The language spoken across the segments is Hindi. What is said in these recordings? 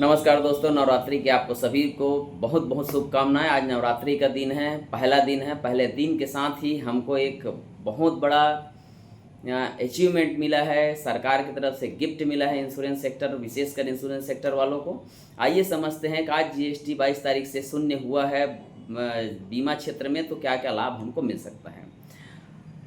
नमस्कार दोस्तों, नवरात्रि की आपको सभी को बहुत बहुत शुभकामनाएं। आज नवरात्रि का दिन है, पहला दिन है। पहले दिन के साथ ही हमको एक बहुत बड़ा अचीवमेंट मिला है, सरकार की तरफ से गिफ्ट मिला है इंश्योरेंस सेक्टर, विशेषकर इंश्योरेंस सेक्टर वालों को। आइए समझते हैं कि आज जीएसटी 22 तारीख से शून्य हुआ है बीमा क्षेत्र में, तो क्या क्या लाभ हमको मिल सकता है।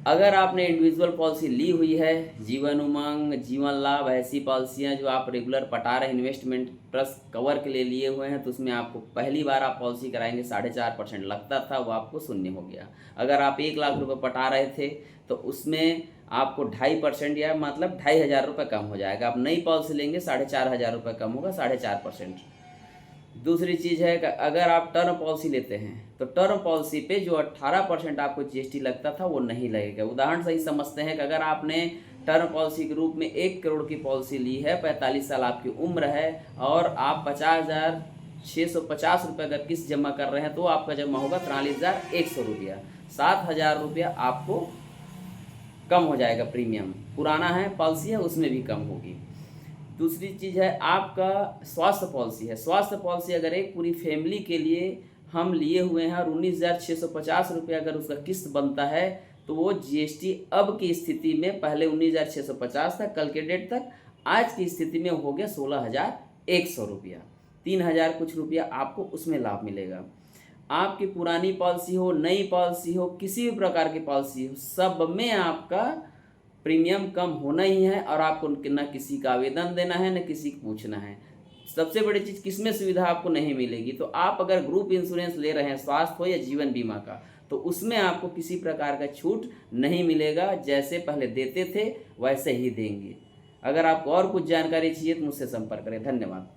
अगर आपने इंडिविजुअल पॉलिसी ली हुई है, जीवन उमंग, जीवन लाभ, ऐसी पॉलिसियाँ जो आप रेगुलर पटा रहे इन्वेस्टमेंट प्लस कवर के लिए लिए हुए हैं, तो उसमें आपको पहली बार आप पॉलिसी कराएंगे 4.5% लगता था, वो आपको शून्य हो गया। अगर आप 1 लाख रुपये पटा रहे थे तो उसमें आपको 2.5% या मतलब 2,500 रुपये कम हो जाएगा। आप नई पॉलिसी लेंगे 4,500 रुपये कम होगा, 4.5%। दूसरी चीज़ है कि अगर आप टर्म पॉलिसी लेते हैं तो टर्म पॉलिसी पे जो 18% आपको जीएसटी लगता था वो नहीं लगेगा। उदाहरण से ही समझते हैं कि अगर आपने टर्म पॉलिसी के रूप में 1 करोड़ की पॉलिसी ली है, 45 साल आपकी उम्र है और आप 50,650 रुपये अगर किस्त जमा कर रहे हैं तो आपका जमा होगा 43,100 रुपया। 7,000 रुपया आपको कम हो जाएगा। प्रीमियम पुराना है पॉलिसी है उसमें भी कम होगी। दूसरी चीज़ है आपका स्वास्थ्य पॉलिसी है। स्वास्थ्य पॉलिसी अगर एक पूरी फैमिली के लिए हम लिए हुए हैं और 19,650 रुपये अगर उसका किस्त बनता है तो वो जीएसटी अब की स्थिति में, पहले 19,650 था कल के डेट तक, आज की स्थिति में हो गया 16,100 रुपया। 3,000 कुछ रुपया आपको उसमें लाभ मिलेगा। आपकी पुरानी पॉलिसी हो, नई पॉलिसी हो, किसी भी प्रकार की पॉलिसी हो, सब में आपका प्रीमियम कम होना ही है और आपको न किसी का आवेदन देना है न किसी को पूछना है। सबसे बड़ी चीज़, किसमें सुविधा आपको नहीं मिलेगी। तो आप अगर ग्रुप इंश्योरेंस ले रहे हैं, स्वास्थ्य हो या जीवन बीमा का, तो उसमें आपको किसी प्रकार का छूट नहीं मिलेगा। जैसे पहले देते थे वैसे ही देंगे। अगर आपको और कुछ जानकारी चाहिए तो मुझसे संपर्क करें। धन्यवाद।